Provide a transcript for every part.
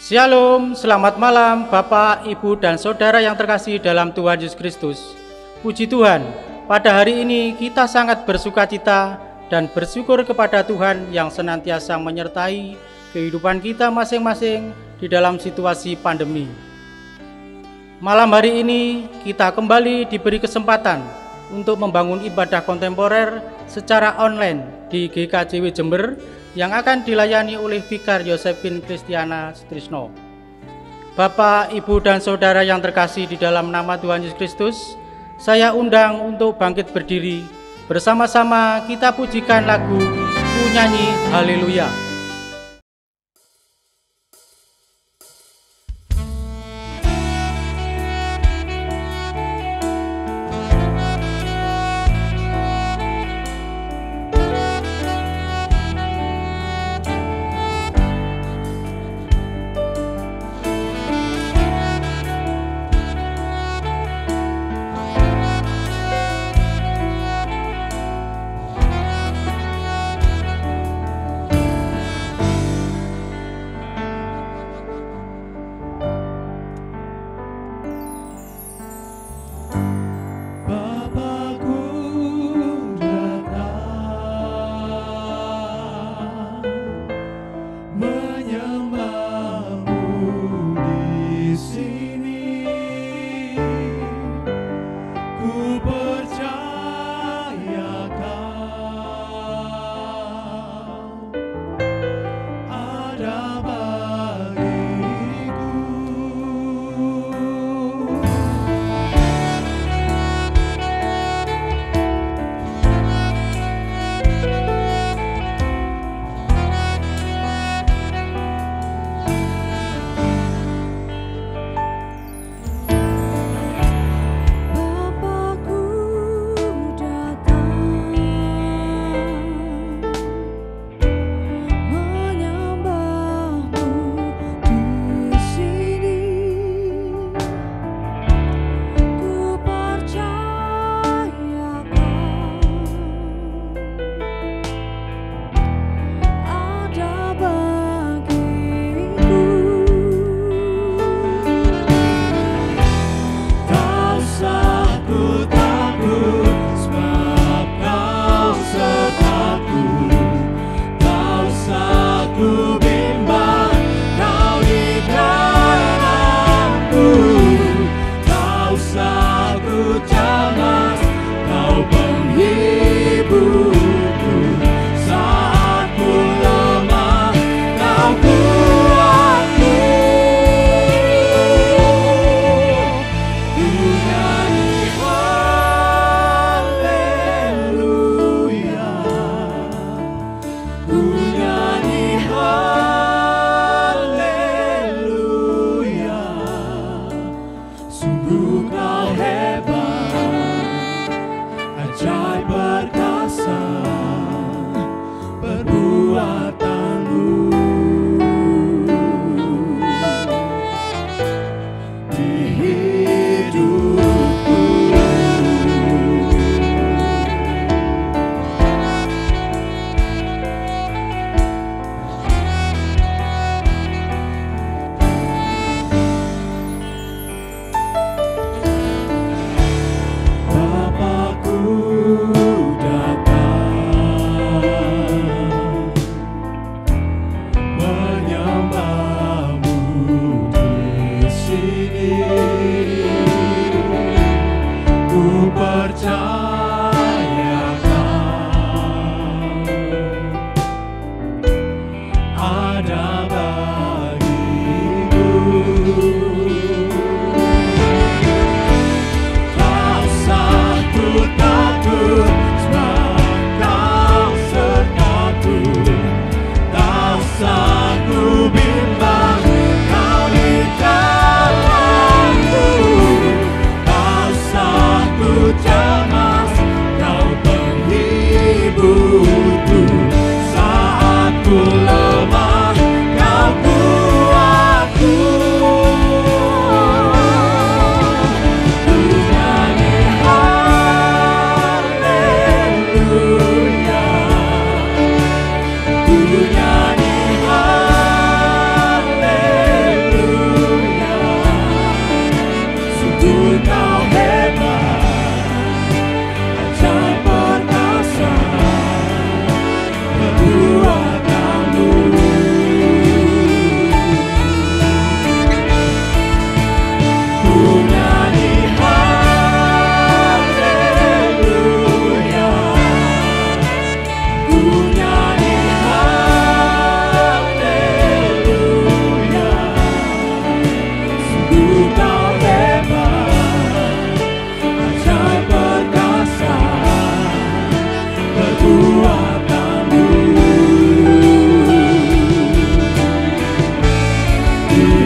Shalom, selamat malam Bapak, Ibu, dan Saudara yang terkasih dalam Tuhan Yesus Kristus. Puji Tuhan, pada hari ini kita sangat bersukacita dan bersyukur kepada Tuhan yang senantiasa menyertai kehidupan kita masing-masing di dalam situasi pandemi. Malam hari ini kita kembali diberi kesempatan untuk membangun ibadah kontemporer secara online di GKJW Jember yang akan dilayani oleh Vikar Yosefin Kristiana Sutrisno. Bapak, Ibu, dan Saudara yang terkasih di dalam nama Tuhan Yesus Kristus, saya undang untuk bangkit berdiri. Bersama-sama kita pujikan lagu Ku Nyanyi Haleluya.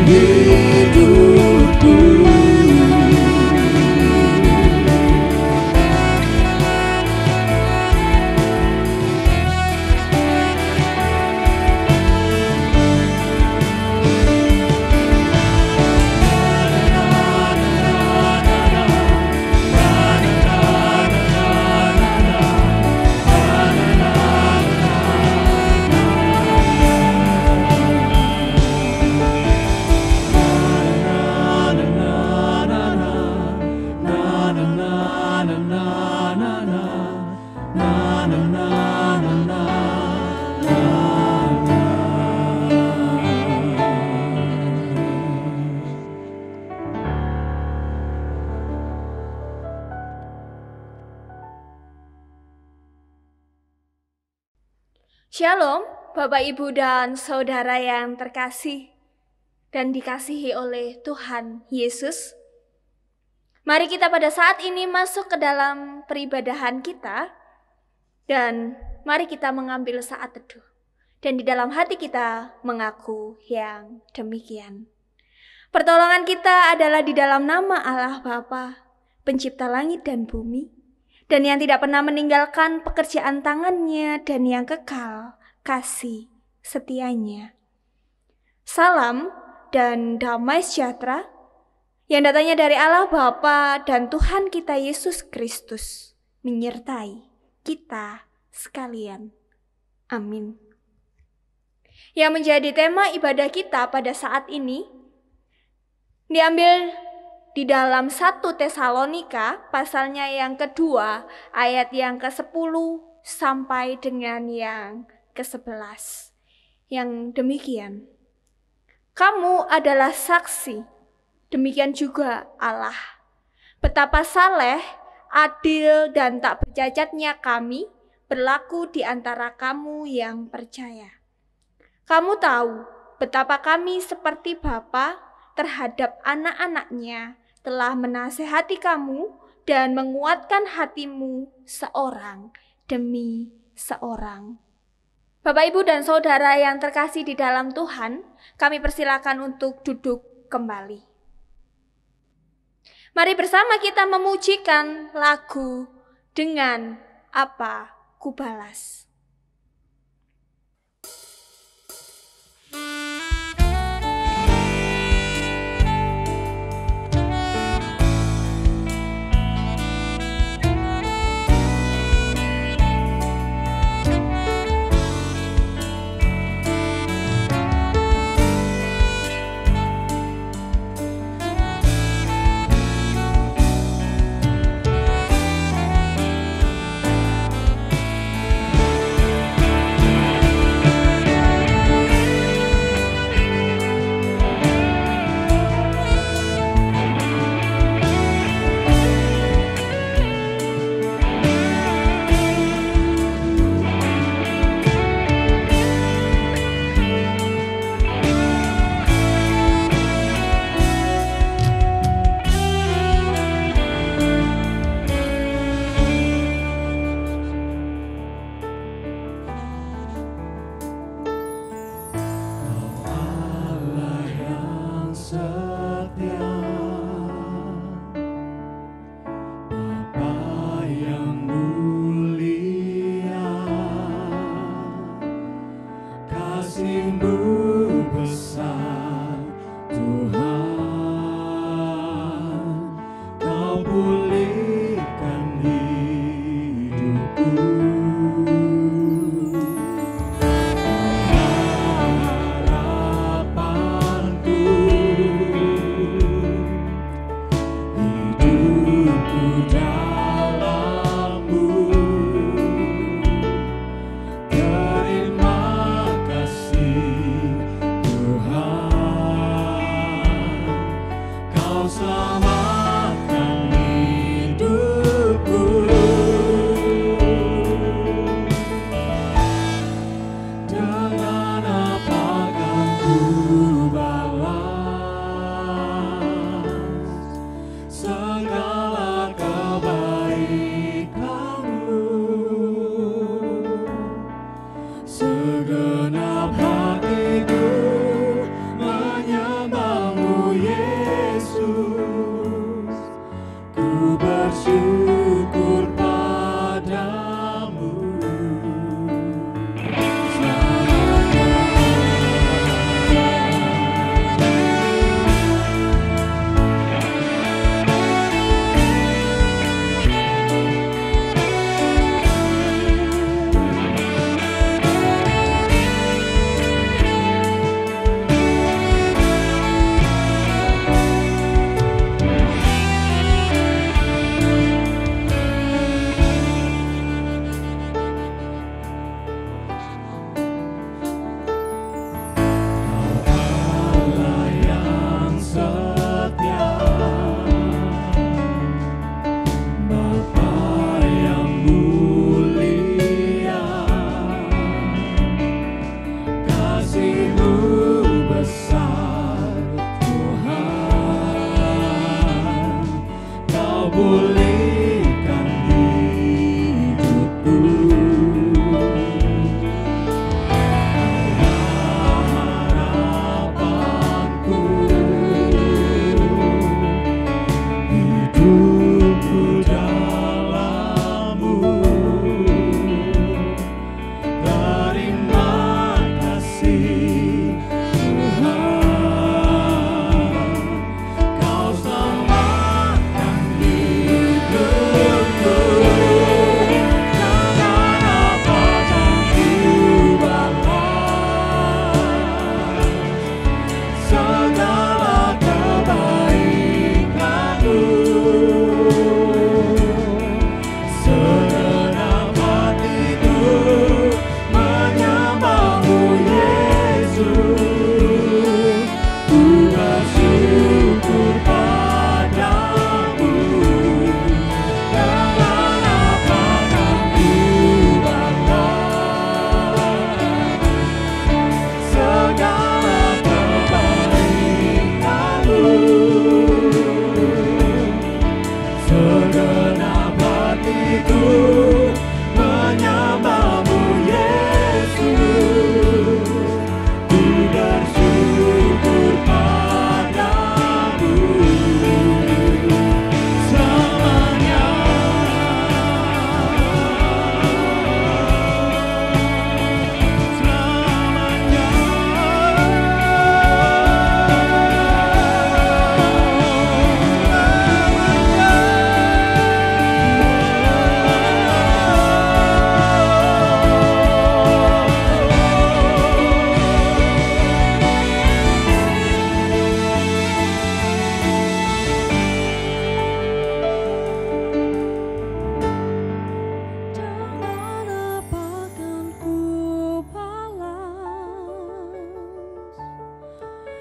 hidupku. Shalom, Bapak, Ibu, dan Saudara yang terkasih dan dikasihi oleh Tuhan Yesus. Mari kita pada saat ini masuk ke dalam peribadahan kita dan mari kita mengambil saat teduh. Dan di dalam hati kita mengaku yang demikian. Pertolongan kita adalah di dalam nama Allah Bapa, pencipta langit dan bumi, dan yang tidak pernah meninggalkan pekerjaan tangannya dan yang kekal kasih setianya. Salam dan damai sejahtera yang datangnya dari Allah Bapa dan Tuhan kita Yesus Kristus menyertai kita sekalian. Amin. Yang menjadi tema ibadah kita pada saat ini diambil di dalam 1 Tesalonika pasalnya yang kedua ayat yang ke-10 sampai dengan yang ke-11. Yang demikian. Kamu adalah saksi, demikian juga Allah. Betapa saleh, adil dan tak bercacatnya kami berlaku di antara kamu yang percaya. Kamu tahu betapa kami seperti Bapa terhadap anak-anaknya telah menasehati kamu dan menguatkan hatimu seorang demi seorang. Bapak, Ibu, dan Saudara yang terkasih di dalam Tuhan, kami persilakan untuk duduk kembali. Mari bersama kita memujikan lagu Dengan Apa Kubalas.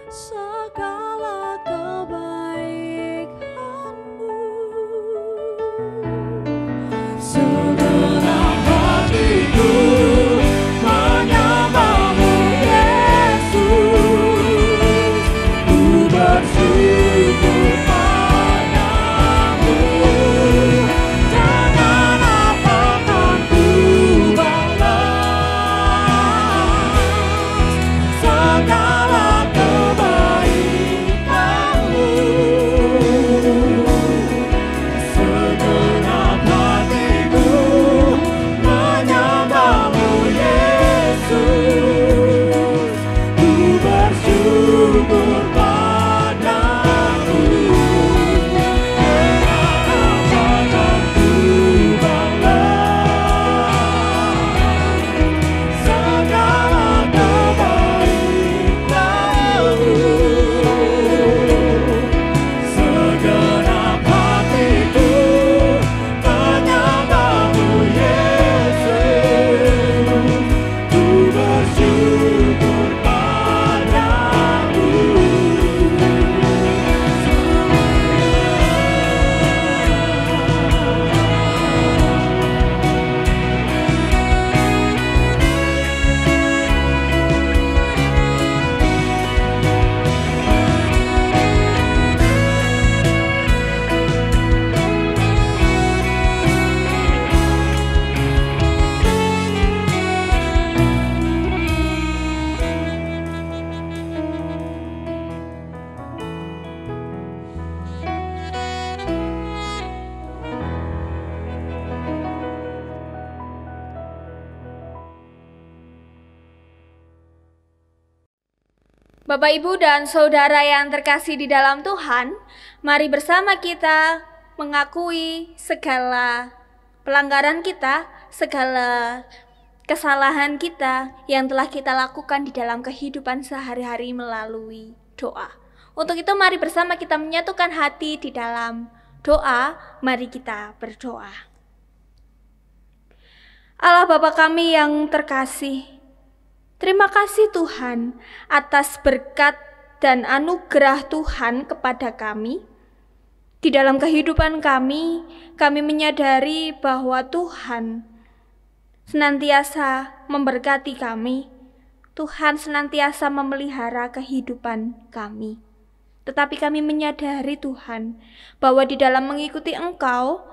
segala kebaikan-Mu. Segenap hatiku menyembah-Mu, Yesus. Ku bersyukur padamu. Dengan apa kan ku balas segala kebaikan-Mu. Segenap hatiku menyembah-Mu, Yesus. Ku bersyukur padamu. Dengan apa kan ku balas segala kebaikan-Mu. Segenap hatiku menyembah-Mu, Yesus. Ku bersyukur padamu. Bapak, Ibu, dan Saudara yang terkasih di dalam Tuhan, mari bersama kita mengakui segala pelanggaran kita, segala kesalahan kita yang telah kita lakukan di dalam kehidupan sehari-hari melalui doa. Untuk itu mari bersama kita menyatukan hati di dalam doa, mari kita berdoa. Allah Bapa kami yang terkasih, terima kasih Tuhan atas berkat dan anugerah Tuhan kepada kami. Di dalam kehidupan kami menyadari bahwa Tuhan senantiasa memberkati kami. Tuhan senantiasa memelihara kehidupan kami. Tetapi kami menyadari Tuhan bahwa di dalam mengikuti Engkau,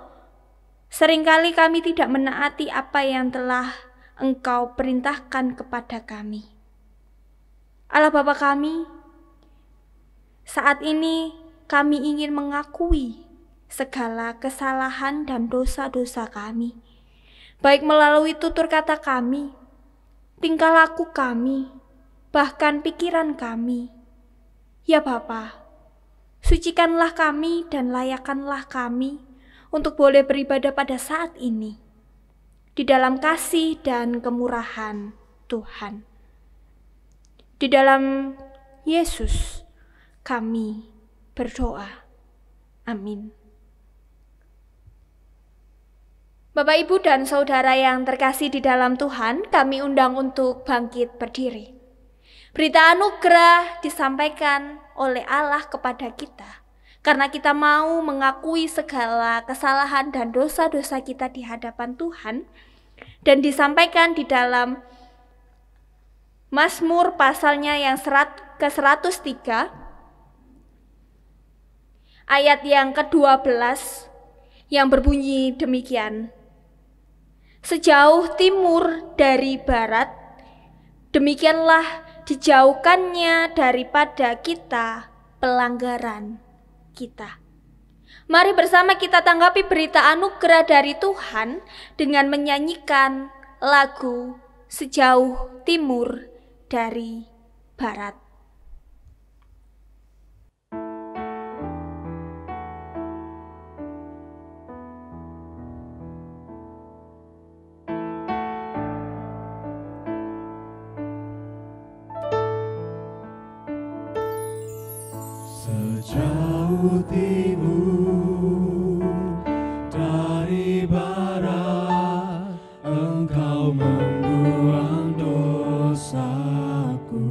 seringkali kami tidak menaati apa yang telah Engkau perintahkan kepada kami. Allah Bapa kami, saat ini kami ingin mengakui segala kesalahan dan dosa-dosa kami, baik melalui tutur kata kami, tingkah laku kami, bahkan pikiran kami. Ya Bapa, sucikanlah kami dan layakkanlah kami untuk boleh beribadah pada saat ini di dalam kasih dan kemurahan Tuhan. Di dalam Yesus kami berdoa. Amin. Bapak, Ibu, dan Saudara yang terkasih di dalam Tuhan, kami undang untuk bangkit berdiri. Berita anugerah disampaikan oleh Allah kepada kita, karena kita mau mengakui segala kesalahan dan dosa-dosa kita di hadapan Tuhan, dan disampaikan di dalam Mazmur pasalnya yang ke-103, ayat yang ke-12, yang berbunyi demikian. Sejauh timur dari barat, demikianlah dijauhkannya daripada kita pelanggaran kita. Mari bersama kita tanggapi berita anugerah dari Tuhan dengan menyanyikan lagu Sejauh Timur dari Barat. Sejauh timur dari barat, Engkau membuang dosaku.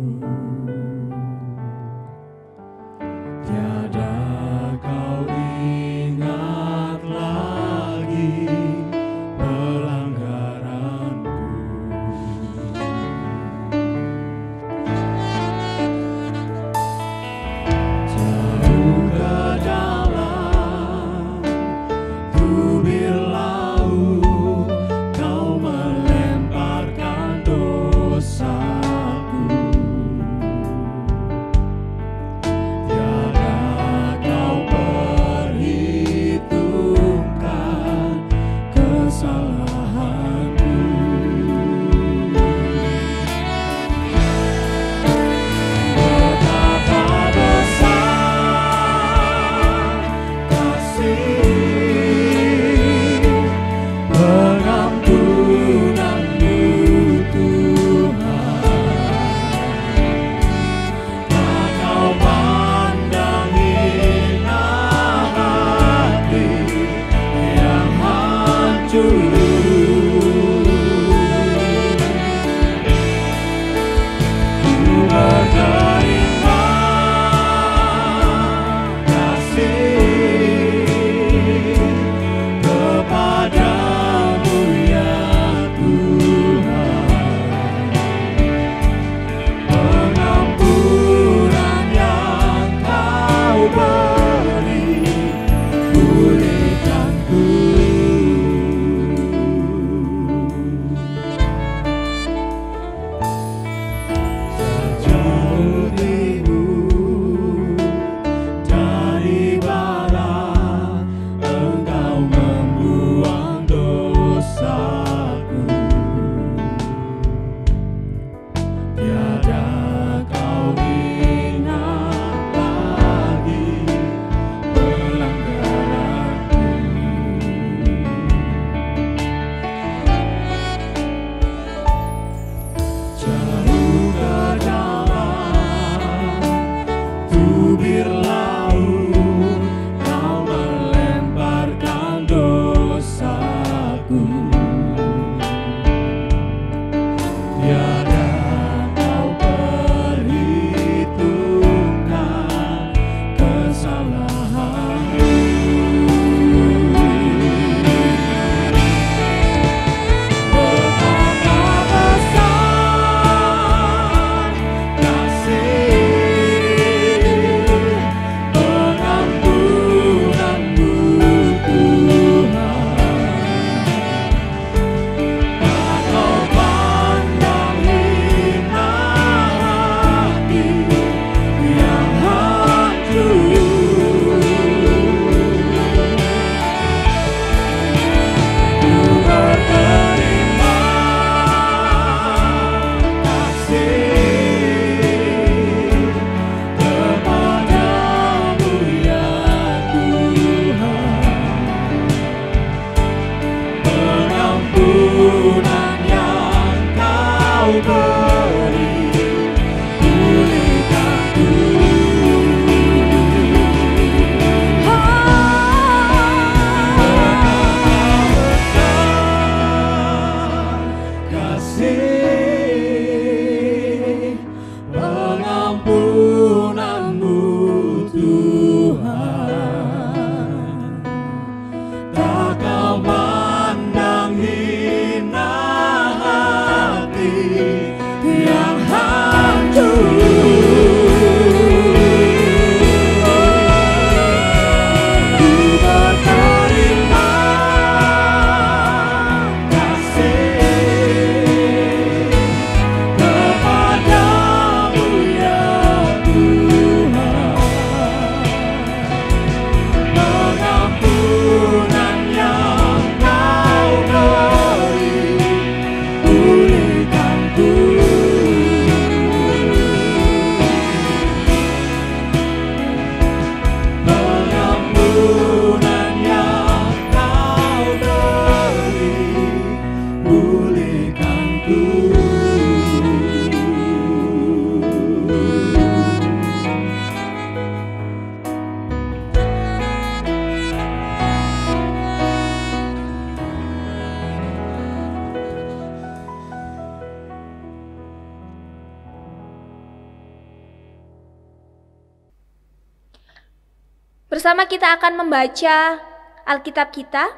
Bersama kita akan membaca Alkitab kita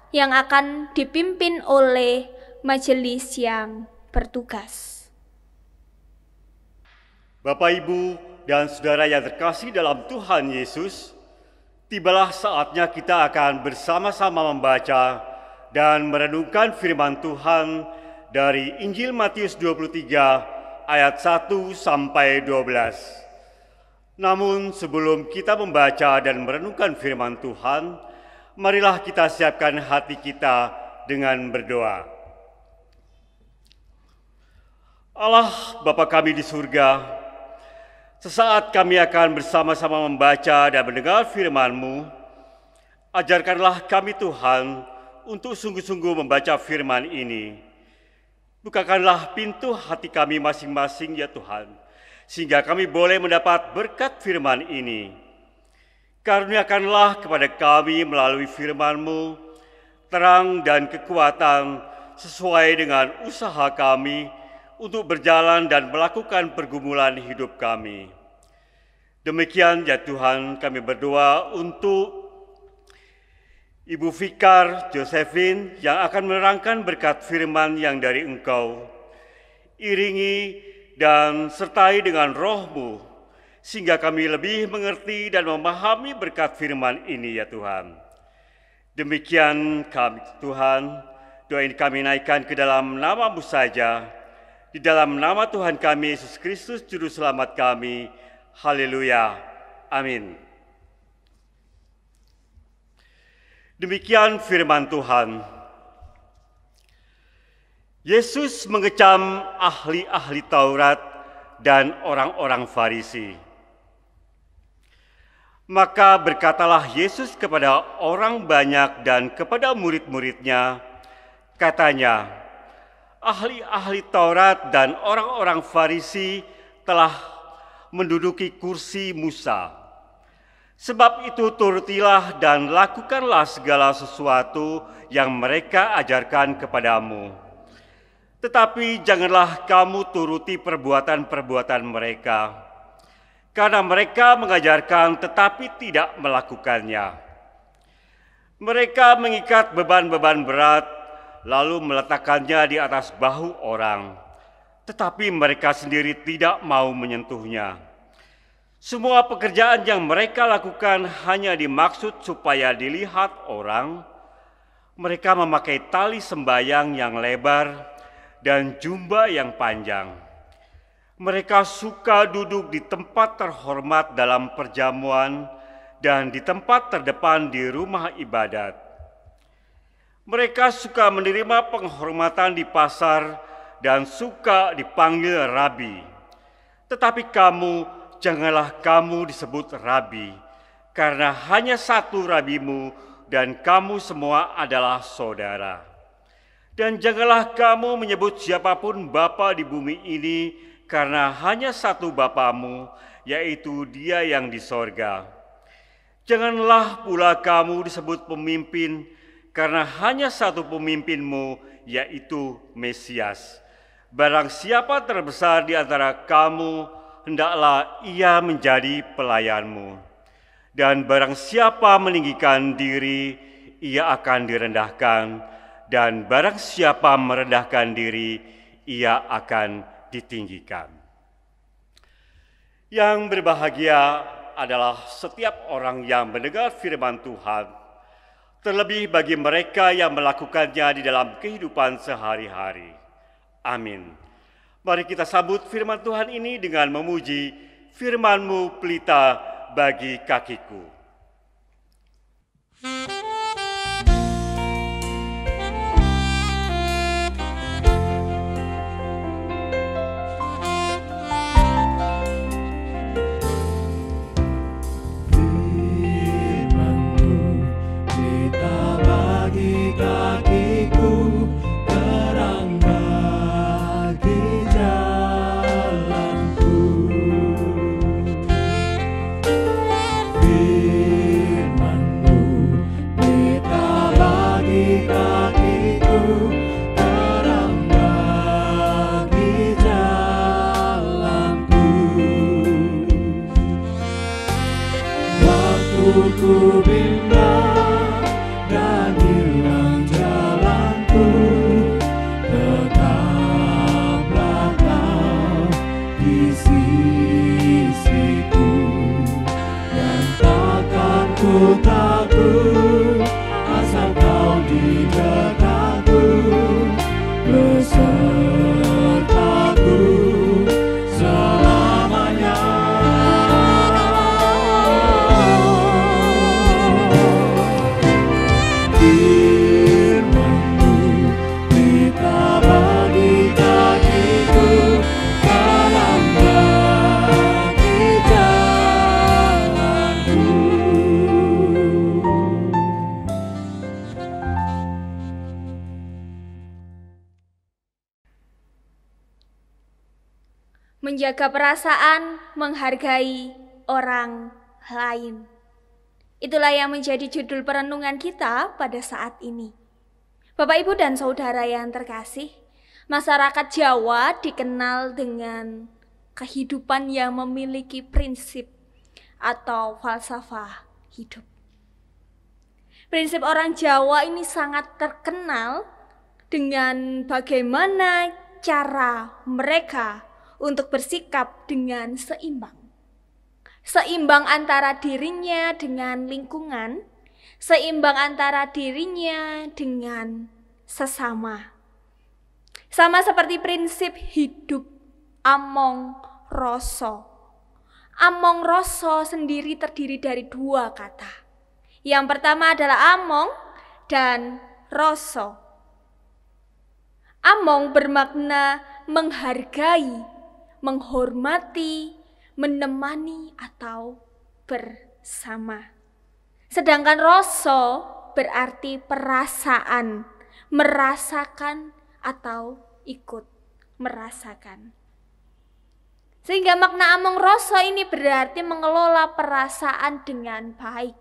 yang akan dipimpin oleh majelis yang bertugas. Bapak, Ibu, dan saudara yang terkasih dalam Tuhan Yesus, tibalah saatnya kita akan bersama-sama membaca dan merenungkan firman Tuhan dari Injil Matius 23 ayat 1 sampai 12. Namun sebelum kita membaca dan merenungkan firman Tuhan, marilah kita siapkan hati kita dengan berdoa. Allah Bapa kami di surga, sesaat kami akan bersama-sama membaca dan mendengar firman-Mu. Ajarkanlah kami Tuhan untuk sungguh-sungguh membaca firman ini. Bukakanlah pintu hati kami masing-masing ya Tuhan, sehingga kami boleh mendapat berkat firman ini. Karuniakanlah kepada kami melalui firman-Mu terang dan kekuatan sesuai dengan usaha kami untuk berjalan dan melakukan pergumulan hidup kami. Demikian ya Tuhan, kami berdoa untuk Ibu Fikar Josephine yang akan menerangkan berkat firman yang dari Engkau. Iringi dan sertai dengan roh-Mu, sehingga kami lebih mengerti dan memahami berkat firman ini ya Tuhan. Demikian kami Tuhan, doa ini kami naikkan ke dalam nama-Mu saja, di dalam nama Tuhan kami Yesus Kristus Juru Selamat kami. Haleluya. Amin. Demikian firman Tuhan. Yesus mengecam ahli-ahli Taurat dan orang-orang Farisi. Maka berkatalah Yesus kepada orang banyak dan kepada murid-muridnya, katanya, ahli-ahli Taurat dan orang-orang Farisi telah menduduki kursi Musa. Sebab itu turutilah dan lakukanlah segala sesuatu yang mereka ajarkan kepadamu. Tetapi janganlah kamu turuti perbuatan-perbuatan mereka, karena mereka mengajarkan tetapi tidak melakukannya. Mereka mengikat beban-beban berat, lalu meletakkannya di atas bahu orang, tetapi mereka sendiri tidak mau menyentuhnya. Semua pekerjaan yang mereka lakukan hanya dimaksud supaya dilihat orang. Mereka memakai tali sembayang yang lebar dan jubah yang panjang. Mereka suka duduk di tempat terhormat dalam perjamuan dan di tempat terdepan di rumah ibadat. Mereka suka menerima penghormatan di pasar dan suka dipanggil rabi. Tetapi kamu, janganlah kamu disebut rabi, karena hanya satu rabimu dan kamu semua adalah saudara. Dan janganlah kamu menyebut siapapun bapa di bumi ini, karena hanya satu bapamu, yaitu Dia yang di sorga. Janganlah pula kamu disebut pemimpin, karena hanya satu pemimpinmu, yaitu Mesias. Barang siapa terbesar di antara kamu, hendaklah ia menjadi pelayanmu. Dan barang siapa meninggikan diri, ia akan direndahkan. Dan barang siapa merendahkan diri, ia akan ditinggikan. Yang berbahagia adalah setiap orang yang mendengar firman Tuhan, terlebih bagi mereka yang melakukannya di dalam kehidupan sehari-hari. Amin. Mari kita sambut firman Tuhan ini dengan memuji, firman-Mu pelita bagi kakiku. Firman-Mu pelita bagi kakiku, terang bagi jalanku. Firman-Mu ku bimbang dan hilang jalanku, tetaplah kau di sisiku, dan takkan ku takut asal kau di dekatku, besertaku selamanya. Firman-Mu pelita bagi kakiku, terang bagi jalanku. Menjaga perasaan, menghargai orang lain. Itulah yang menjadi judul perenungan kita pada saat ini. Bapak, Ibu, dan Saudara yang terkasih, masyarakat Jawa dikenal dengan kehidupan yang memiliki prinsip atau falsafah hidup. Prinsip orang Jawa ini sangat terkenal dengan bagaimana cara mereka untuk bersikap dengan seimbang. Seimbang antara dirinya dengan lingkungan, seimbang antara dirinya dengan sesama. Sama seperti prinsip hidup among rasa. Among rasa sendiri terdiri dari dua kata. Yang pertama adalah among dan rasa. Among bermakna menghargai, menghormati, menemani atau bersama. Sedangkan rasa berarti perasaan, merasakan atau ikut merasakan. Sehingga makna among rasa ini berarti mengelola perasaan dengan baik.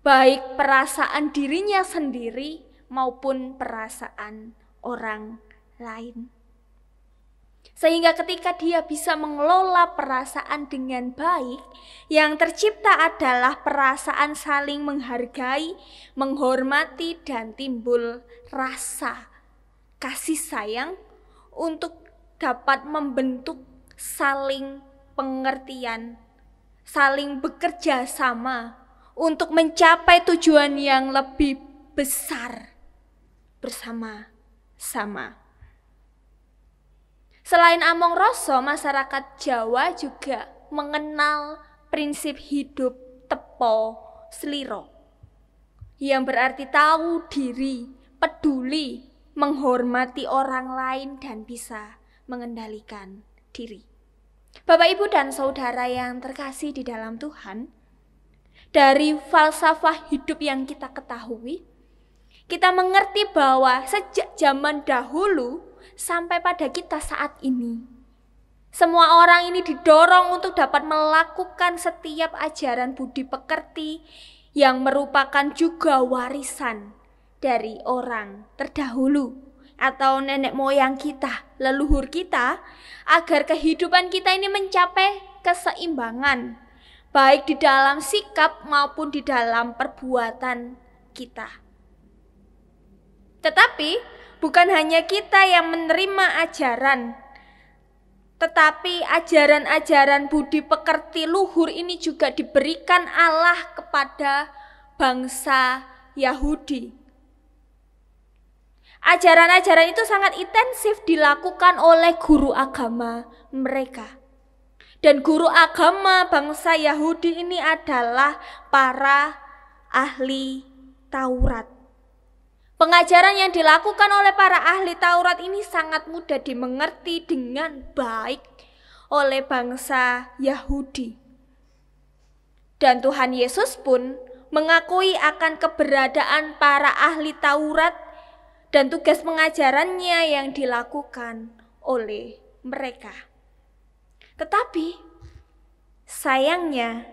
Baik perasaan dirinya sendiri maupun perasaan orang lain. Sehingga ketika dia bisa mengelola perasaan dengan baik, yang tercipta adalah perasaan saling menghargai, menghormati, dan timbul rasa kasih sayang untuk dapat membentuk saling pengertian, saling bekerja sama untuk mencapai tujuan yang lebih besar bersama-sama. Selain among rasa, masyarakat Jawa juga mengenal prinsip hidup tepo sliro, yang berarti tahu diri, peduli, menghormati orang lain, dan bisa mengendalikan diri. Bapak, Ibu, dan Saudara yang terkasih di dalam Tuhan, dari falsafah hidup yang kita ketahui, kita mengerti bahwa sejak zaman dahulu sampai pada kita saat ini, semua orang ini didorong untuk dapat melakukan setiap ajaran budi pekerti yang merupakan juga warisan dari orang terdahulu atau nenek moyang kita, leluhur kita, agar kehidupan kita ini mencapai keseimbangan, baik di dalam sikap maupun di dalam perbuatan kita. Tetapi bukan hanya kita yang menerima ajaran, tetapi ajaran-ajaran budi pekerti luhur ini juga diberikan Allah kepada bangsa Yahudi. Ajaran-ajaran itu sangat intensif dilakukan oleh guru agama mereka. Dan guru agama bangsa Yahudi ini adalah para ahli Taurat. Pengajaran yang dilakukan oleh para ahli Taurat ini sangat mudah dimengerti dengan baik oleh bangsa Yahudi. Dan Tuhan Yesus pun mengakui akan keberadaan para ahli Taurat dan tugas pengajarannya yang dilakukan oleh mereka. Tetapi sayangnya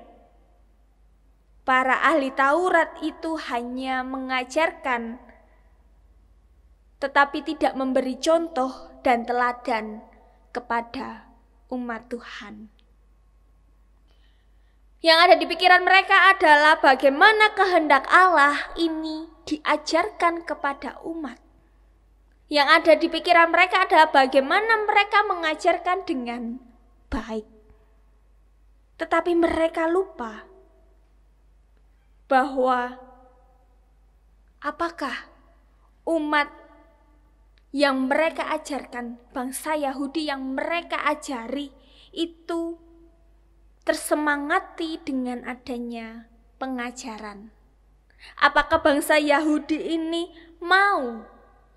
para ahli Taurat itu hanya mengajarkan tetapi tidak memberi contoh dan teladan kepada umat Tuhan. Yang ada di pikiran mereka adalah bagaimana kehendak Allah ini diajarkan kepada umat. Yang ada di pikiran mereka adalah bagaimana mereka mengajarkan dengan baik. Tetapi mereka lupa bahwa apakah umat yang mereka ajarkan, bangsa Yahudi yang mereka ajari itu tersemangati dengan adanya pengajaran. Apakah bangsa Yahudi ini mau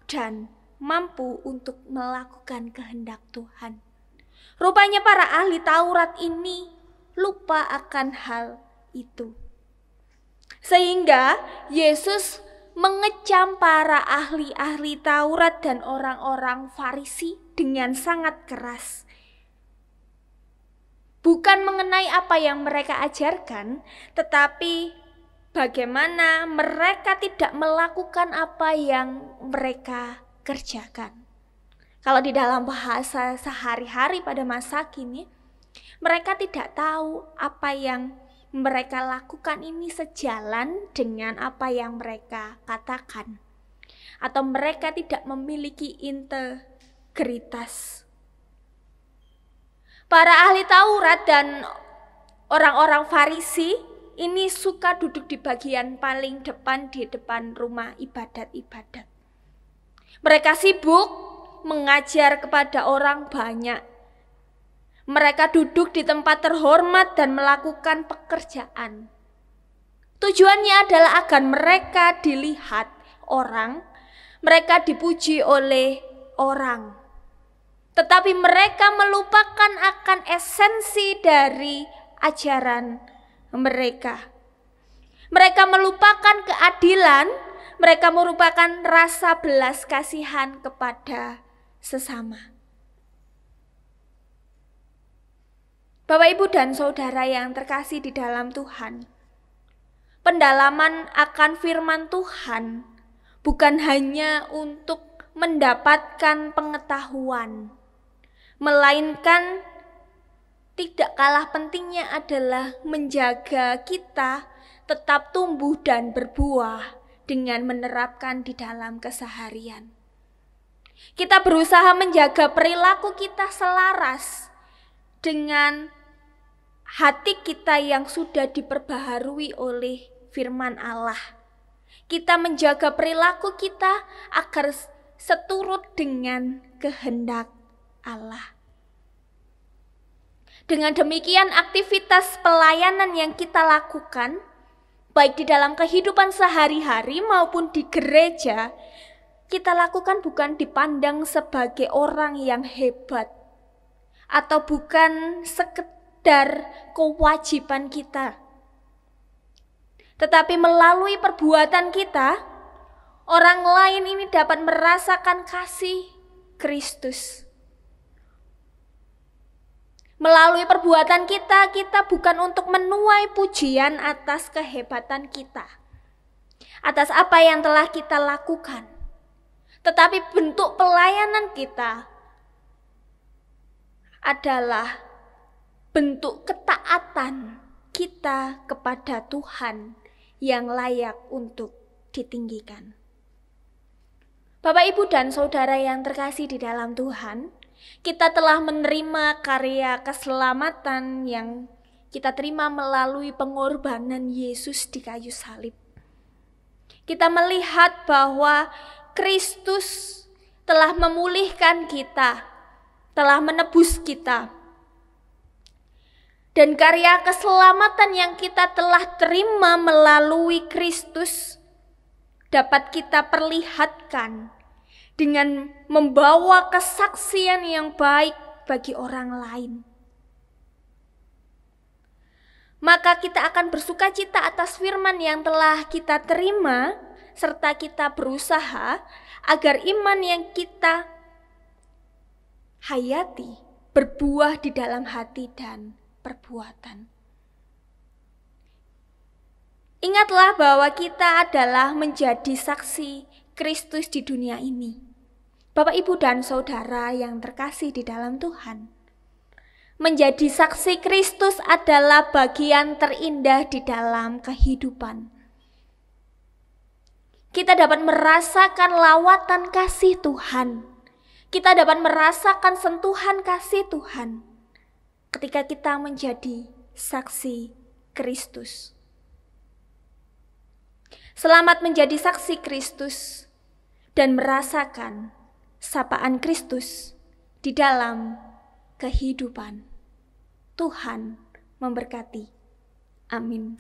dan mampu untuk melakukan kehendak Tuhan? Rupanya para ahli Taurat ini lupa akan hal itu. Sehingga Yesus mengecam para ahli-ahli Taurat dan orang-orang Farisi dengan sangat keras. Bukan mengenai apa yang mereka ajarkan, tetapi bagaimana mereka tidak melakukan apa yang mereka kerjakan. Kalau di dalam bahasa sehari-hari pada masa kini, mereka tidak tahu apa yang mereka lakukan ini sejalan dengan apa yang mereka katakan. Atau mereka tidak memiliki integritas. Para ahli Taurat dan orang-orang Farisi ini suka duduk di bagian paling depan di depan rumah ibadat-ibadat. Mereka sibuk mengajar kepada orang banyak. Mereka duduk di tempat terhormat dan melakukan pekerjaan. Tujuannya adalah agar mereka dilihat orang, mereka dipuji oleh orang. Tetapi mereka melupakan akan esensi dari ajaran mereka. Mereka melupakan keadilan, mereka merupakan rasa belas kasihan kepada sesama. Bapak, Ibu, dan Saudara yang terkasih di dalam Tuhan, pendalaman akan firman Tuhan bukan hanya untuk mendapatkan pengetahuan, melainkan tidak kalah pentingnya adalah menjaga kita tetap tumbuh dan berbuah dengan menerapkan di dalam keseharian. Kita berusaha menjaga perilaku kita selaras dengan hati kita yang sudah diperbaharui oleh firman Allah. Kita menjaga perilaku kita agar seturut dengan kehendak Allah. Dengan demikian aktivitas pelayanan yang kita lakukan, baik di dalam kehidupan sehari-hari maupun di gereja, kita lakukan bukan dipandang sebagai orang yang hebat, atau bukan sekedar kewajiban kita. Tetapi melalui perbuatan kita, orang lain ini dapat merasakan kasih Kristus. Melalui perbuatan kita, kita bukan untuk menuai pujian atas kehebatan kita, atas apa yang telah kita lakukan. Tetapi bentuk pelayanan kita adalah bentuk ketaatan kita kepada Tuhan yang layak untuk ditinggikan. Bapak, Ibu, dan Saudara yang terkasih di dalam Tuhan, kita telah menerima karya keselamatan yang kita terima melalui pengorbanan Yesus di kayu salib. Kita melihat bahwa Kristus telah memulihkan kita, telah menebus kita. Dan karya keselamatan yang kita telah terima melalui Kristus dapat kita perlihatkan dengan membawa kesaksian yang baik bagi orang lain. Maka kita akan bersukacita atas firman yang telah kita terima, serta kita berusaha agar iman yang kita hayati berbuah di dalam hati dan perbuatan. Ingatlah bahwa kita adalah menjadi saksi Kristus di dunia ini. Bapak, Ibu, dan Saudara yang terkasih di dalam Tuhan, menjadi saksi Kristus adalah bagian terindah di dalam kehidupan. Kita dapat merasakan lawatan kasih Tuhan. Kita dapat merasakan sentuhan kasih Tuhan ketika kita menjadi saksi Kristus. Selamat menjadi saksi Kristus dan merasakan sapaan Kristus di dalam kehidupan. Tuhan memberkati. Amin.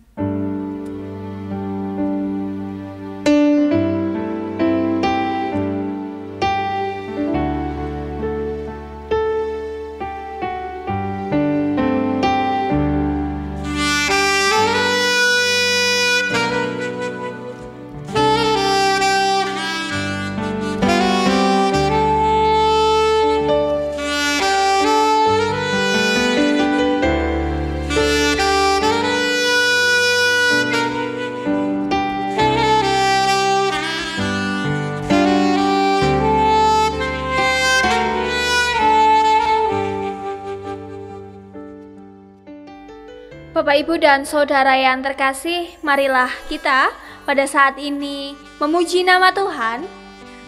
Bapak, Ibu, dan Saudara yang terkasih, marilah kita pada saat ini memuji nama Tuhan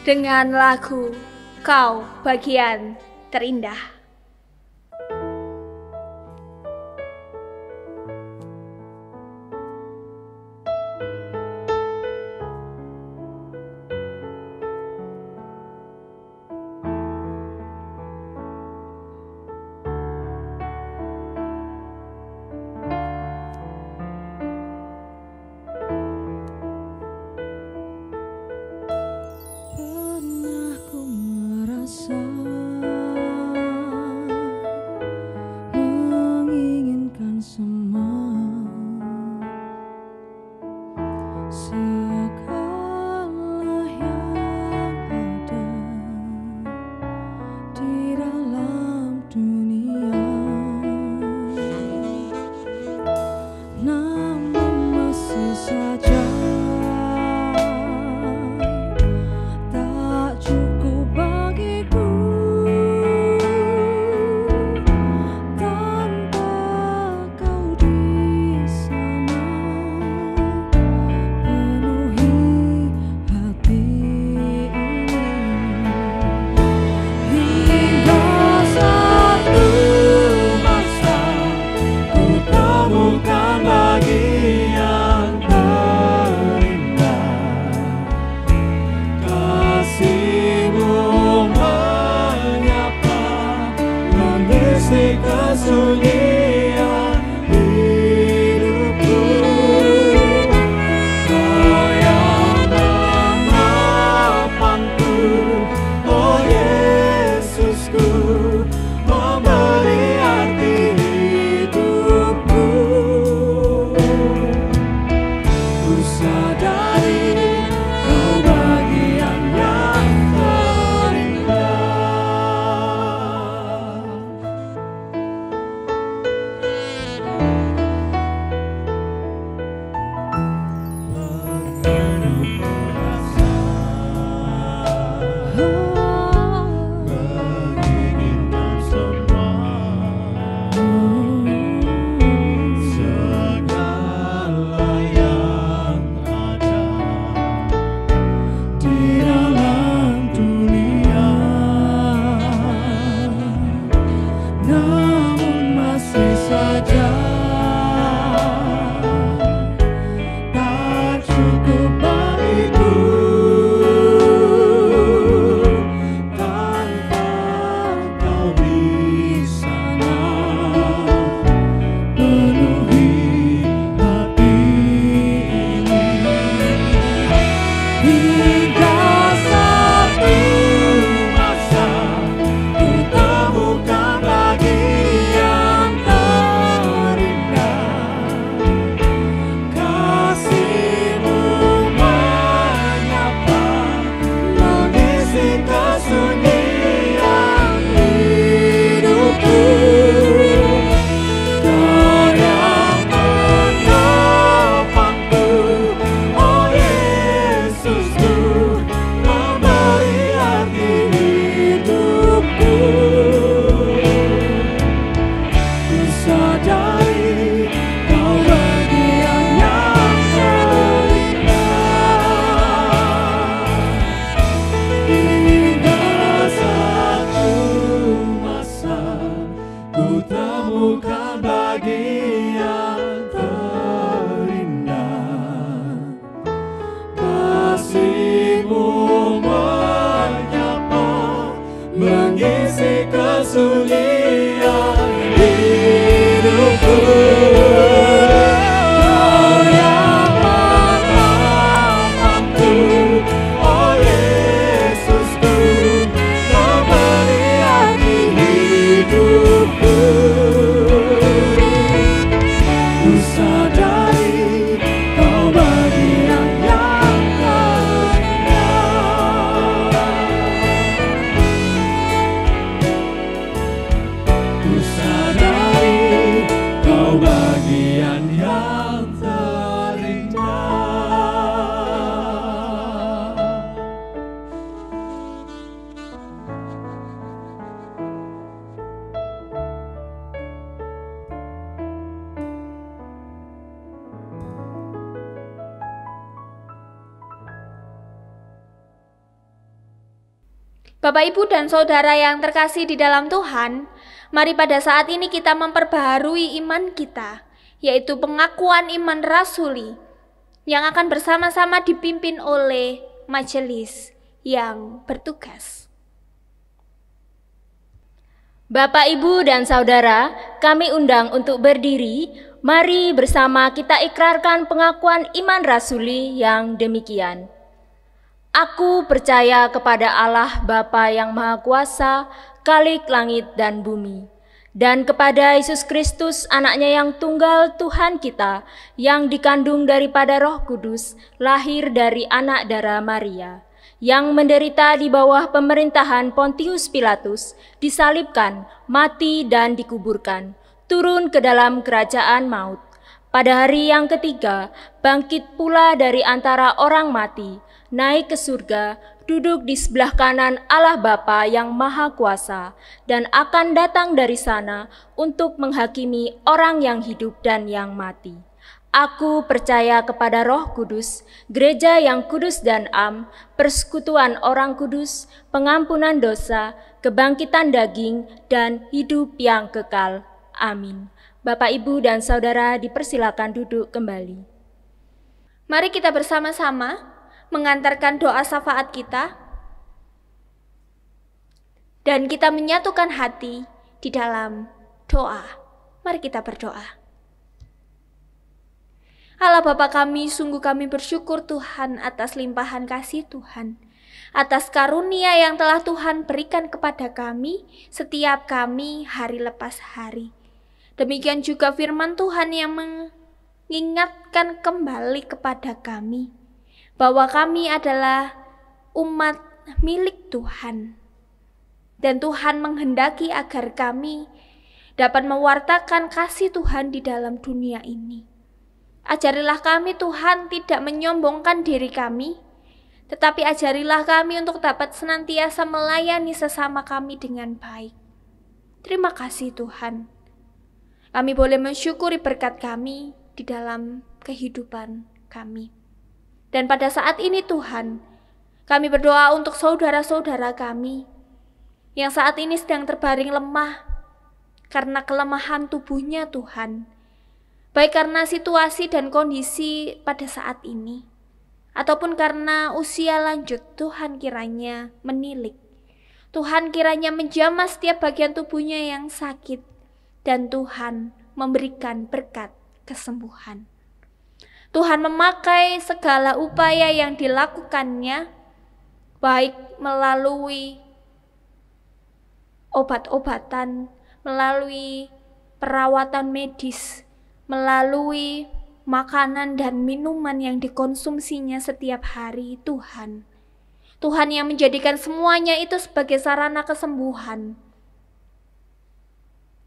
dengan lagu Kau Bagian Terindah. Pernah ku merasa Bapak, Ibu, dan Saudara yang terkasih di dalam Tuhan, mari pada saat ini kita memperbaharui iman kita, yaitu pengakuan iman rasuli, yang akan bersama-sama dipimpin oleh majelis yang bertugas. Bapak, Ibu, dan Saudara, kami undang untuk berdiri. Mari bersama kita ikrarkan pengakuan iman rasuli yang demikian. Aku percaya kepada Allah Bapa yang Maha Kuasa, Khalik langit dan bumi, dan kepada Yesus Kristus, anaknya yang tunggal Tuhan kita, yang dikandung daripada Roh Kudus, lahir dari anak darah Maria, yang menderita di bawah pemerintahan Pontius Pilatus, disalibkan, mati dan dikuburkan, turun ke dalam kerajaan maut. Pada hari yang ketiga, bangkit pula dari antara orang mati, naik ke surga, duduk di sebelah kanan Allah Bapa yang Maha Kuasa, dan akan datang dari sana untuk menghakimi orang yang hidup dan yang mati. Aku percaya kepada Roh Kudus, gereja yang kudus dan am, persekutuan orang kudus, pengampunan dosa, kebangkitan daging, dan hidup yang kekal. Amin. Bapak, Ibu, dan Saudara dipersilakan duduk kembali. Mari kita bersama-sama mengantarkan doa syafaat kita, dan kita menyatukan hati di dalam doa. Mari kita berdoa. Allah Bapa kami, sungguh kami bersyukur Tuhan atas limpahan kasih Tuhan, atas karunia yang telah Tuhan berikan kepada kami setiap kami hari lepas hari. Demikian juga firman Tuhan yang mengingatkan kembali kepada kami bahwa kami adalah umat milik Tuhan, dan Tuhan menghendaki agar kami dapat mewartakan kasih Tuhan di dalam dunia ini. Ajarilah kami Tuhan tidak menyombongkan diri kami, tetapi ajarilah kami untuk dapat senantiasa melayani sesama kami dengan baik. Terima kasih Tuhan. Kami boleh mensyukuri berkat kami di dalam kehidupan kami. Dan pada saat ini Tuhan, kami berdoa untuk saudara-saudara kami yang saat ini sedang terbaring lemah karena kelemahan tubuhnya Tuhan, baik karena situasi dan kondisi pada saat ini, ataupun karena usia lanjut. Tuhan kiranya menilik, Tuhan kiranya menjamah setiap bagian tubuhnya yang sakit, dan Tuhan memberikan berkat kesembuhan. Tuhan memakai segala upaya yang dilakukannya, baik melalui obat-obatan, melalui perawatan medis, melalui makanan dan minuman yang dikonsumsinya setiap hari. Tuhan yang menjadikan semuanya itu sebagai sarana kesembuhan.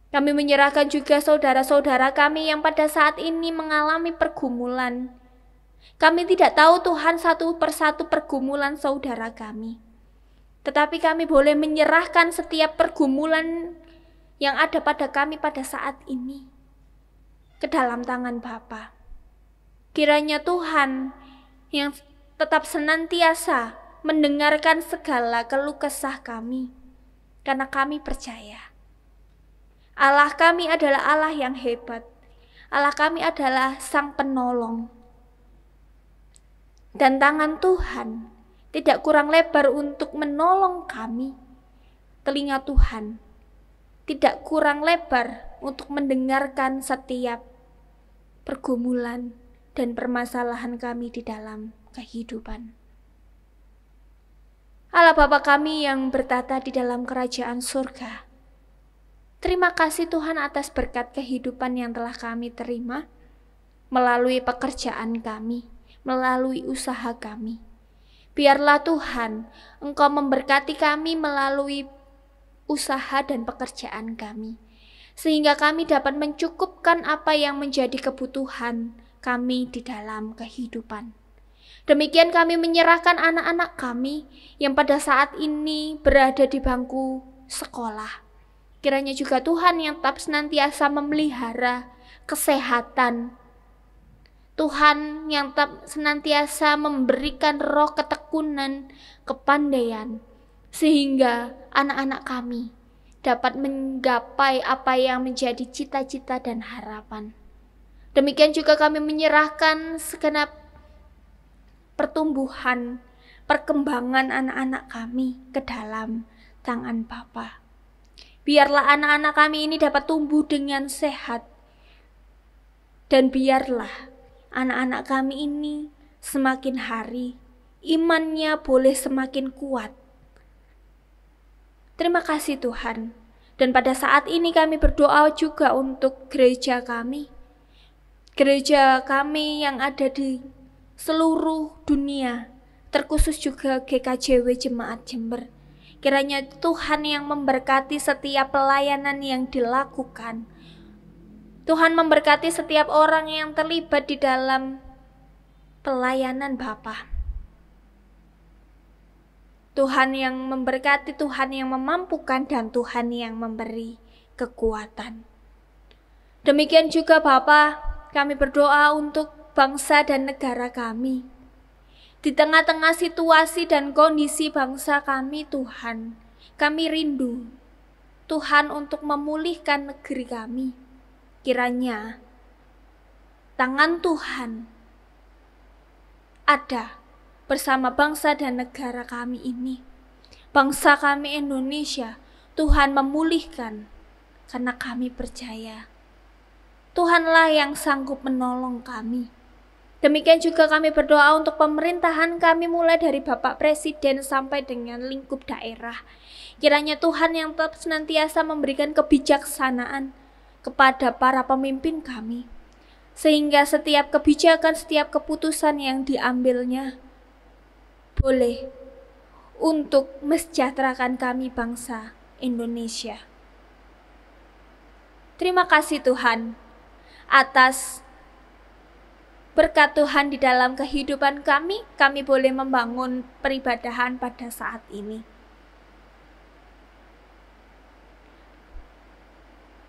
Kami menyerahkan juga saudara-saudara kami yang pada saat ini mengalami pergumulan. Kami tidak tahu Tuhan satu persatu pergumulan saudara kami, tetapi kami boleh menyerahkan setiap pergumulan yang ada pada kami pada saat ini ke dalam tangan Bapa. Kiranya Tuhan yang tetap senantiasa mendengarkan segala keluh kesah kami, karena kami percaya Allah kami adalah Allah yang hebat. Allah kami adalah Sang Penolong. Dan tangan Tuhan tidak kurang lebar untuk menolong kami. Telinga Tuhan tidak kurang lebar untuk mendengarkan setiap pergumulan dan permasalahan kami di dalam kehidupan. Allah Bapa kami yang bertata di dalam kerajaan surga, terima kasih Tuhan atas berkat kehidupan yang telah kami terima melalui pekerjaan kami, melalui usaha kami. Biarlah Tuhan Engkau memberkati kami melalui usaha dan pekerjaan kami, sehingga kami dapat mencukupkan apa yang menjadi kebutuhan kami di dalam kehidupan. Demikian kami menyerahkan anak-anak kami yang pada saat ini berada di bangku sekolah. Kiranya juga Tuhan yang tetap senantiasa memelihara kesehatan, Tuhan yang tetap senantiasa memberikan roh ketekunan, kepandaian, sehingga anak-anak kami dapat menggapai apa yang menjadi cita-cita dan harapan. Demikian juga kami menyerahkan segenap pertumbuhan, perkembangan anak-anak kami ke dalam tangan Bapa. Biarlah anak-anak kami ini dapat tumbuh dengan sehat, dan biarlah anak-anak kami ini semakin hari imannya boleh semakin kuat. Terima kasih Tuhan. Dan pada saat ini kami berdoa juga untuk gereja kami. Gereja kami yang ada di seluruh dunia, terkhusus juga GKJW Jemaat Jember. Kiranya Tuhan yang memberkati setiap pelayanan yang dilakukan. Tuhan memberkati setiap orang yang terlibat di dalam pelayanan Bapa. Tuhan yang memberkati, Tuhan yang memampukan, dan Tuhan yang memberi kekuatan. Demikian juga Bapa, kami berdoa untuk bangsa dan negara kami. Di tengah-tengah situasi dan kondisi bangsa kami, Tuhan, kami rindu Tuhan untuk memulihkan negeri kami. Kiranya tangan Tuhan ada bersama bangsa dan negara kami ini. Bangsa kami Indonesia, Tuhan memulihkan karena kami percaya Tuhanlah yang sanggup menolong kami. Demikian juga kami berdoa untuk pemerintahan kami mulai dari Bapak Presiden sampai dengan lingkup daerah. Kiranya Tuhan yang tetap senantiasa memberikan kebijaksanaan kepada para pemimpin kami, sehingga setiap kebijakan, setiap keputusan yang diambilnya boleh untuk mesejahterakan kami bangsa Indonesia. Terima kasih Tuhan atas berkat Tuhan di dalam kehidupan kami boleh membangun peribadahan pada saat ini.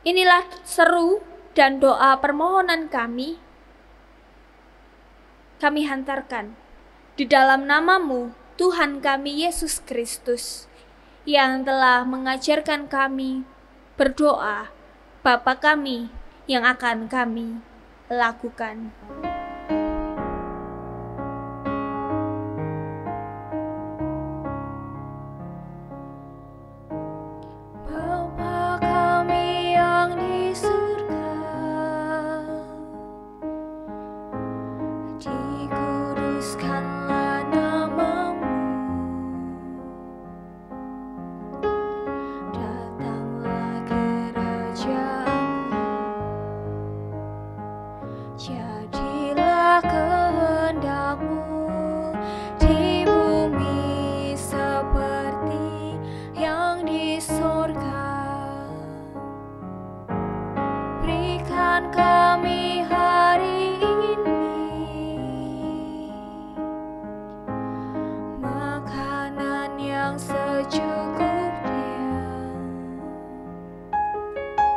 Inilah seru dan doa permohonan kami hantarkan di dalam nama-Mu, Tuhan kami Yesus Kristus, yang telah mengajarkan kami berdoa, Bapa kami yang akan kami lakukan. Bapa kami yang di surga, dikuduskanlah nama-Mu, datanglah kerajaan-Mu, jadilah kehendak-Mu di bumi seperti yang di surga. Berikan kami hari ini makanan yang secukupnya.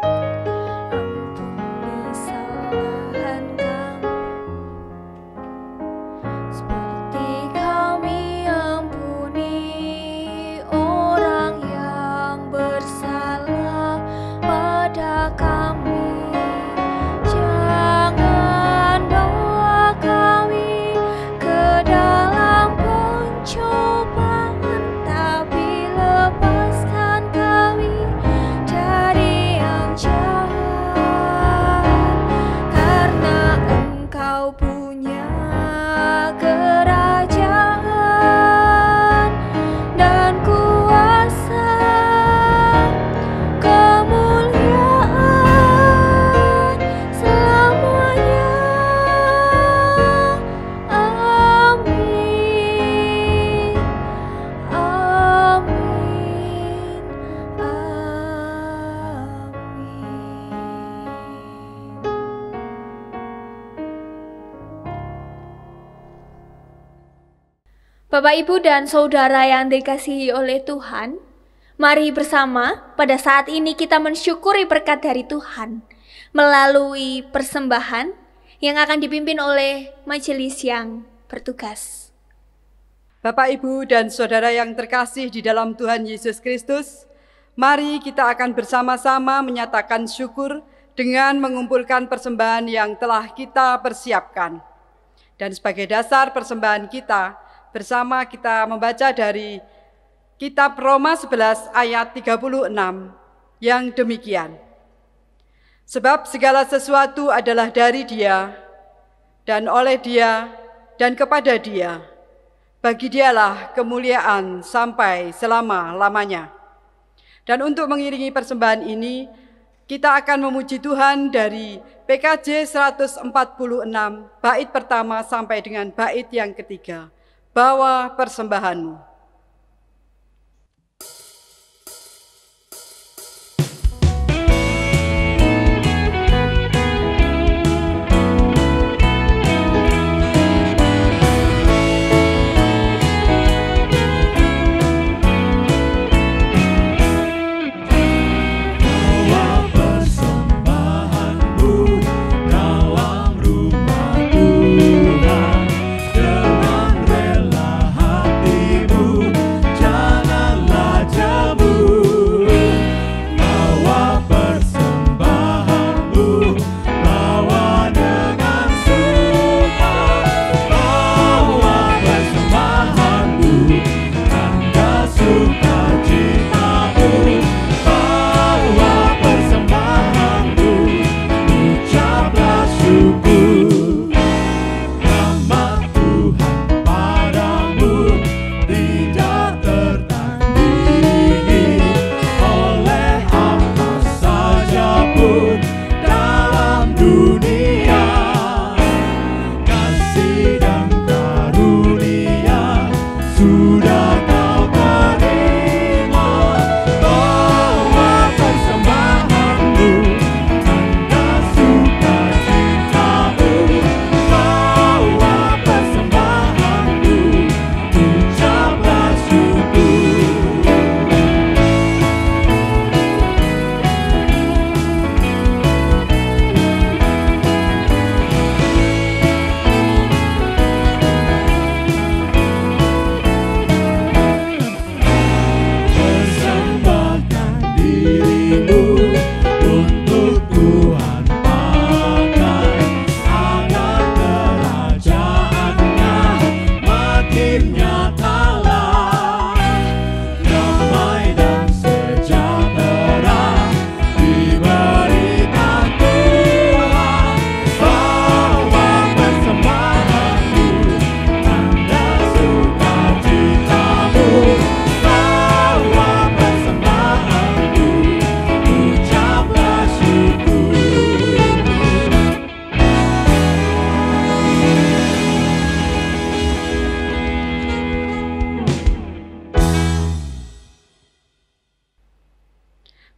Ampuni kesalahan kami seperti kami ampuni orang yang bersalah pada kami. Jangan bawa kami ke dalam pencobaan, tapi lepaskan kami dari yang jahat. Karena Engkau punya kerajaan dan kuasa, kemuliaan selamanya. Amin. Amin. Bapak, Ibu, dan Saudara yang dikasihi oleh Tuhan, mari bersama pada saat ini kita mensyukuri berkat dari Tuhan melalui persembahan yang akan dipimpin oleh majelis yang bertugas. Bapak, Ibu, dan Saudara yang terkasih di dalam Tuhan Yesus Kristus, mari kita akan bersama-sama menyatakan syukur dengan mengumpulkan persembahan yang telah kita persiapkan. Dan sebagai dasar persembahan kita, bersama kita membaca dari Kitab Roma 11 ayat 36 yang demikian. Sebab segala sesuatu adalah dari Dia, dan oleh Dia, dan kepada Dia. Bagi Dialah kemuliaan sampai selama-lamanya. Dan untuk mengiringi persembahan ini, kita akan memuji Tuhan dari PKJ 146, bait pertama sampai dengan bait yang ketiga. Bawa persembahanmu.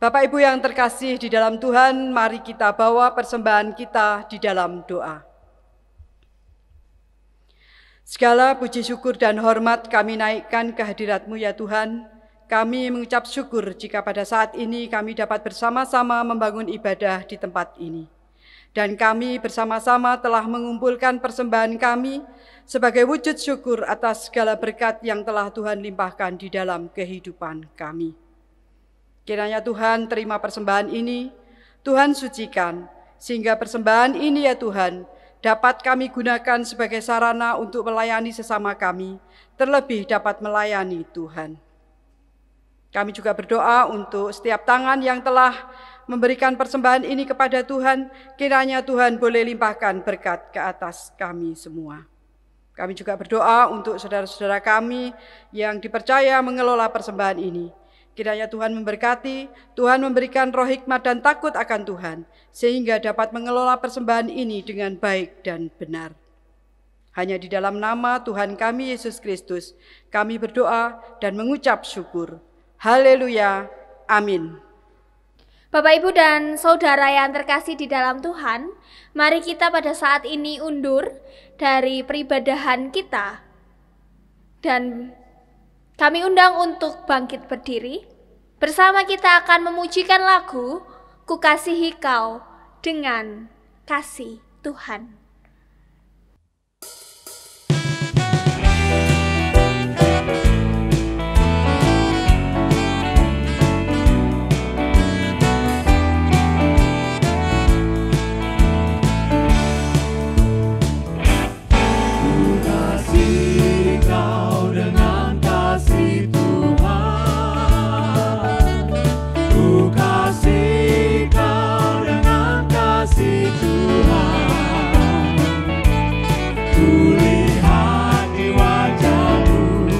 Bapak Ibu yang terkasih di dalam Tuhan, mari kita bawa persembahan kita di dalam doa. Segala puji syukur dan hormat kami naikkan ke hadirat-Mu ya Tuhan. Kami mengucap syukur jika pada saat ini kami dapat bersama-sama membangun ibadah di tempat ini. Dan kami bersama-sama telah mengumpulkan persembahan kami sebagai wujud syukur atas segala berkat yang telah Tuhan limpahkan di dalam kehidupan kami. Kiranya Tuhan terima persembahan ini, Tuhan sucikan, sehingga persembahan ini ya Tuhan, dapat kami gunakan sebagai sarana untuk melayani sesama kami, terlebih dapat melayani Tuhan. Kami juga berdoa untuk setiap tangan yang telah memberikan persembahan ini kepada Tuhan, kiranya Tuhan boleh limpahkan berkat ke atas kami semua. Kami juga berdoa untuk saudara-saudara kami yang dipercaya mengelola persembahan ini. Kiranya Tuhan memberkati, Tuhan memberikan roh hikmat dan takut akan Tuhan, sehingga dapat mengelola persembahan ini dengan baik dan benar. Hanya di dalam nama Tuhan kami Yesus Kristus, kami berdoa dan mengucap syukur. Haleluya, amin. Bapak, Ibu, dan Saudara yang terkasih di dalam Tuhan, mari kita pada saat ini undur dari peribadahan kita. Dan kami undang untuk bangkit berdiri. Bersama kita akan memujikan lagu Ku Kasihi Kau dengan Kasih Tuhan. Kau dengan kasih Tuhan, ku kasih Kau dengan kasih Tuhan, ku lihat di wajahmu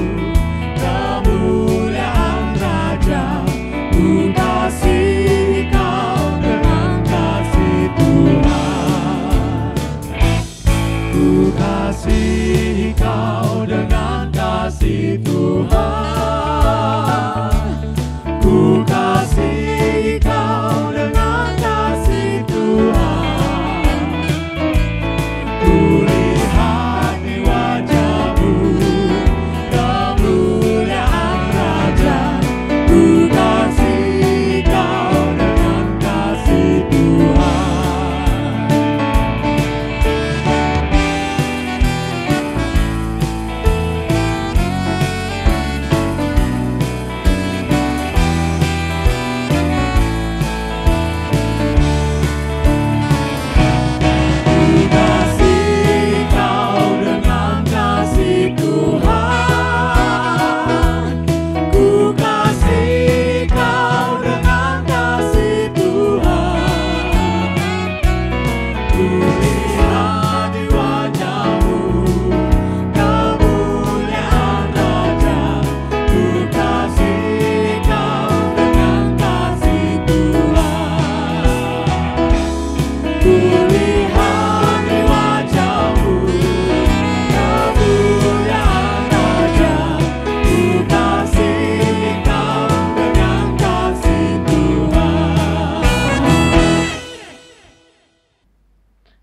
kemuliaan Raja, ku kasih Kau dengan kasih Tuhan, ku kasih Kau dengan kasih Tuhan, ku kasih Kau dengan kasih Tuhan, ku lihat di wajahmu kemuliaan Raja, ku kasih Kau dengan kasih Tuhan.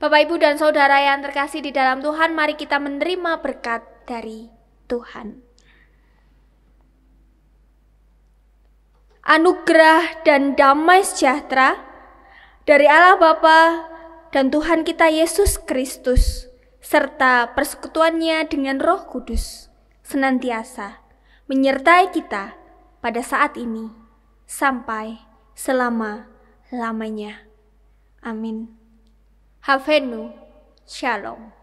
Bapak, Ibu, dan Saudara yang terkasih di dalam Tuhan, mari kita menerima berkat dari Tuhan. Anugerah dan damai sejahtera dari Allah Bapa dan Tuhan kita Yesus Kristus, serta persekutuannya dengan Roh Kudus, senantiasa menyertai kita pada saat ini, sampai selama-lamanya. Amin. Havenu Shalom.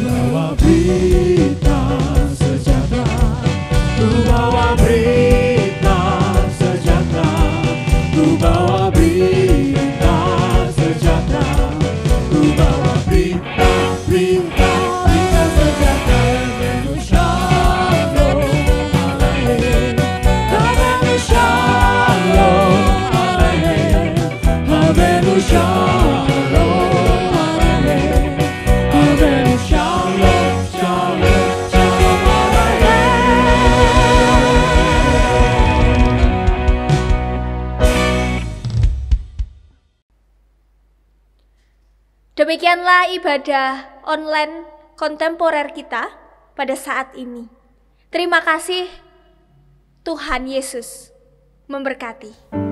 Bawa berita sejahtera, ku bawa berita sejahtera, ku bawa berita sejahtera, ku bawa berita sejahtera. Havenu Shalom Aleichem, Havenu Shalom Aleichem, Havenu Shalom Aleichem, Havenu Shalom, Shalom, Shalom Aleichem. Demikianlah ibadah online kontemporer kita pada saat ini. Terima kasih, Tuhan Yesus memberkati.